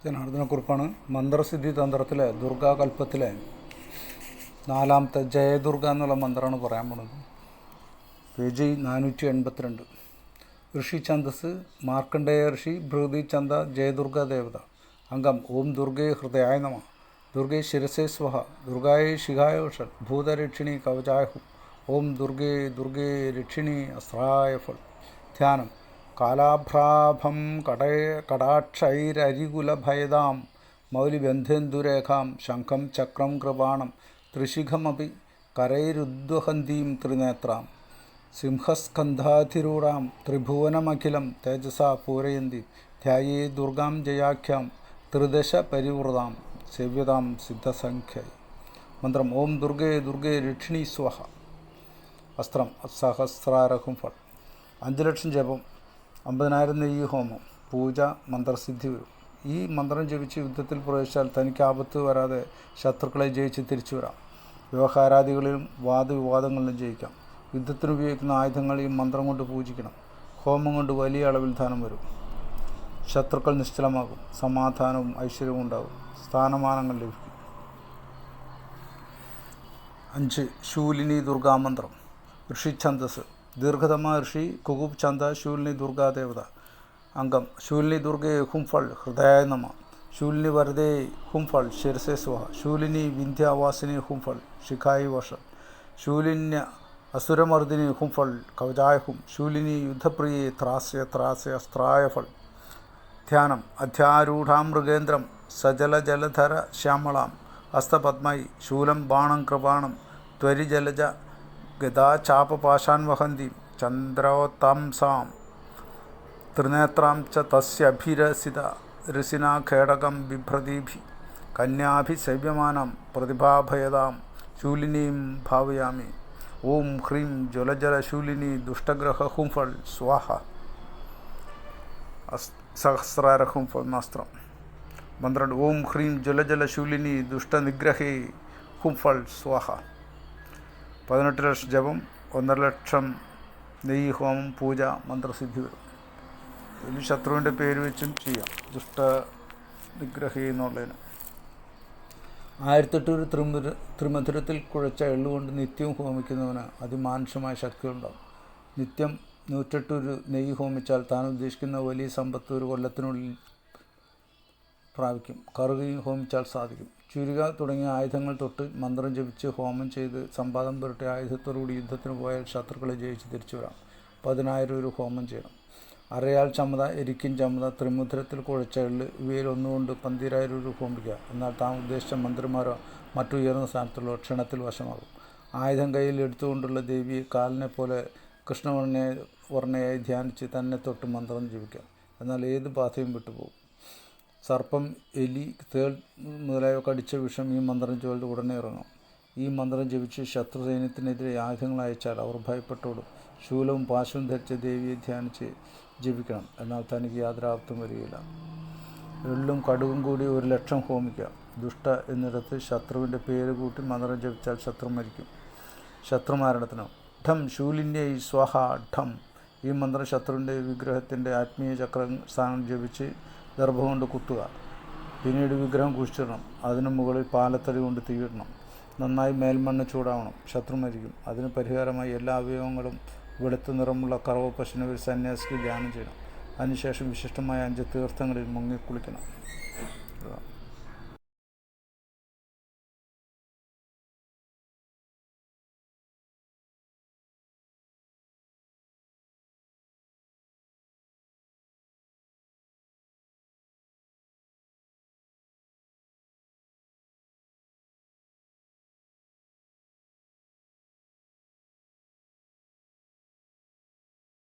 ജനാർദ്ദനക്കുറിപ്പാണ്. മന്ത്രസിദ്ധി തന്ത്രത്തിലെ ദുർഗാകൽപ്പത്തിലെ 4ാമത്തെ ജയദുർഗ എന്നുള്ള മന്ത്രമാണ് പറയാൻ പോണത്. പേജ് 482. ഋഷി ഛന്ദസ് മാർക്കണ്ഡേയ ഋഷി ഭൃതി ഛന്ദ ജയദുർഗ ദേവത. അംഗം ഓം ദുർഗേ ഹൃദയായ നമ. ദുർഗേ ശിരസേ സ്വഹ. ദുർഗായേ ശിഖായ വഷൽ. ഭൂതരക്ഷിണി കവചായഹു. ഓം ദുർഗേ ദുർഗേ രക്ഷിണി അസ്ത്രായ ഫൾ. ധ്യാനം. കാലാഭ്രാഭം കടാക്ഷൈരരികുലഭയതാം മൗലിബന്ധേന്ദുരേഖാം ശംഖം ചക്രം കൃപാണം ത്രിശിഖമപി കരൈരുദ്വഹന്തീം ത്രിനേത്രാം സിംഹസ്കന്ധാധിരൂഢാം ത്രിഭുവനമഖിലം തേജസാ പൂരയന്തി ധ്യായേ ദുർഗാം ജയാഖ്യാം ത്രിദശ പരിവൃതാം സേവ്യതാം സിദ്ധസംഖ്യ. മന്ത്രം ഓം ദുർഗേ ദുർഗേ രക്ഷിണി സ്വഹ. അസ്ത്രം സഹസ്രാരഹം ഫൾ. 5 ലക്ഷം ജപം, 50,000 നെയ്യ് ഹോമം, പൂജ, മന്ത്രസിദ്ധി വരും. ഈ മന്ത്രം ജപിച്ച് യുദ്ധത്തിൽ പ്രവേശിച്ചാൽ തനിക്ക് ആപത്ത് വരാതെ ശത്രുക്കളെ ജയിച്ച് തിരിച്ചു വരാം. വ്യവഹാരാദികളിലും വാദവിവാദങ്ങളിലും ജയിക്കാം. യുദ്ധത്തിന് ഉപയോഗിക്കുന്ന ആയുധങ്ങൾ ഈ മന്ത്രം കൊണ്ട് പൂജിക്കണം. ഹോമം കൊണ്ട് വലിയ അളവിൽ ധനം വരും. ശത്രുക്കൾ നിശ്ചലമാകും. സമാധാനവും ഐശ്വര്യവും ഉണ്ടാകും. സ്ഥാനമാനങ്ങൾ ലഭിക്കും. 5. ശൂലിനി ദുർഗാമന്ത്രം. ഋഷി ഛന്ദസ് ദീർഘതമ ഋഷി കുകുബ് ഛന്ദ ശൂലിനി ദുർഗാദേവത. അംഗം ശൂലിനി ദുർഗേ ഹും ഫൾ ഹൃദയായ നമ. ശൂലിനി വരദേ ഹും ഫൾ ശിരസേ സ്വഹ. ശൂലിനി വിന്ധ്യാവാസിനി ഹും ഫൾ ശിഖായി വഷ. ശൂലിന്യ അസുരമർദിനി ഹും ഫൾ കവചായ ഹും. ശൂലിനി യുദ്ധപ്രിയേ ത്രാസ്യ ത്രാസ്യ അസ്ത്രായ ഫൾ. ധ്യാനം. അധ്യാരൂഢാം മൃഗേന്ദ്രം സജലജലധര ശ്യാമളാം ഹസ്തപദ്മൈ ശൂലം ബാണം കൃപാണം ത്വരിജലജ ഗദാചാപപാശാൻ വഹന്തീം ചന്ദ്രോത്താംസാം ത്രിനേത്രാം ച തസ്യഭിരസിത ഋസിനാ ഖേടകം ബിഭ്രതീഭി കന്യാഭിസേവ്യമാനം പ്രതിഭാഭയതാം ശൂലിനീം ഭാവയാമി. ഓം ഹ്രീം ജ്വലജലശൂലിനി ദുഷ്ടഗ്രഹ ഹും ഫൾ സ്വാഹ. സഹസ്രാരഹും ഫൾ നാസ്ത്രം. 12. ഓം ഹ്രീം ജ്വലജലശൂലിനി ദുഷ്ടനിഗ്രഹേ ഹും ഫൾ സ്വാഹ. 18 ലക്ഷം ജപം, 1.5 ലക്ഷം നെയ്യ് ഹോമം, പൂജ, മന്ത്രസിദ്ധി വരും. ഇതിൽ ശത്രുവിൻ്റെ പേര് വെച്ചും ചെയ്യാം. ദുഷ്ടനിഗ്രഹി എന്നുള്ളതിന് 1008 ത്രിമധുരത്തിൽ കുഴച്ച എള്ളുകൊണ്ട് നിത്യവും ഹോമിക്കുന്നവന് അതിമാനുഷമായ ശക്തിയുണ്ടാകും. നിത്യം 108 നെയ്യ് ഹോമിച്ചാൽ താൻ ഉദ്ദേശിക്കുന്ന വലിയ സമ്പത്ത് ഒരു കൊല്ലത്തിനുള്ളിൽ പ്രാപിക്കും. കറുകയും ഹോമിച്ചാൽ സാധിക്കും. ചുരുക തുടങ്ങിയ ആയുധങ്ങൾ തൊട്ട് മന്ത്രം ജപിച്ച് ഹോമം ചെയ്ത് സമ്പാദം പുരട്ടി ആയുധത്തോടുകൂടി യുദ്ധത്തിന് പോയാൽ ശത്രുക്കളെ ജയിച്ച് തിരിച്ചു വരാം. 10,000 ഹോമം ചെയ്യണം. അരയാൽ ചമത, എരിക്കിൻ ചമത, ത്രിമുദ്രത്തിൽ കുഴച്ച എള്ള് ഇവയിൽ ഒന്നുകൊണ്ട് 12,000 ഹോമിക്കുക. എന്നാൽ താൻ ഉദ്ദേശിച്ച മന്ത്രിമാരോ മറ്റുയർന്ന സ്ഥാനത്തുള്ള ക്ഷണത്തിൽ വശമാകും. ആയുധം കയ്യിൽ എടുത്തുകൊണ്ടുള്ള ദേവിയെ കാലിനെ പോലെ കൃഷ്ണവർണ്ണയായി ധ്യാനിച്ച് തന്നെ തൊട്ട് മന്ത്രം ജപിക്കുക. എന്നാൽ ഏത് ബാധയും വിട്ടുപോകും. സർപ്പം, എലി, തേൾ മുതലായവ കടിച്ച വിഷം ഈ മന്ത്രം ചൊല്ലി ഉടനെ ഇറങ്ങും. ഈ മന്ത്രം ജപിച്ച് ശത്രു സൈന്യത്തിനെതിരെ ആയുധങ്ങൾ അയച്ചാൽ അവർ ഭയപ്പെട്ടോടും. ശൂലവും പാശവും ധരിച്ച ദേവിയെ ധ്യാനിച്ച് ജപിക്കണം. എന്നാൽ തനിക്ക് യാതൊരു ആപത്തും വരികയില്ല. എള്ളും കടുകും കൂടി 1 ലക്ഷം ഹോമിക്കുക. ദുഷ്ട എന്നിടത്ത് ശത്രുവിൻ്റെ പേര് കൂട്ടി മന്ത്രം ജപിച്ചാൽ ശത്രു മരിക്കും. ശത്രുമാരണത്തിന് ഠം ശൂലിന്യൈ സ്വാഹ ഠം. ഈ മന്ത്രം ശത്രുവിൻ്റെ വിഗ്രഹത്തിൻ്റെ ആത്മീയ ചക്ര സ്ഥാനം ജപിച്ച് ദർഭ കൊണ്ട് കുത്തുക. പിന്നീട് വിഗ്രഹം കുഴിച്ചിടണം. അതിനു മുകളിൽ പാലത്തടി കൊണ്ട് തീയിടണം. നന്നായി മേൽമണ്ണ് ചൂടാവണം. ശത്രു മരിക്കും. അതിന് പരിഹാരമായി എല്ലാ അവയവങ്ങളും വെളുത്ത നിറമുള്ള കറവ പശുവിനെ ഒരു സന്യാസിക്ക് ധ്യാനം ചെയ്യണം. അതിനുശേഷം വിശിഷ്ടമായ 5 തീർത്ഥങ്ങളിൽ മുങ്ങിക്കുളിക്കണം.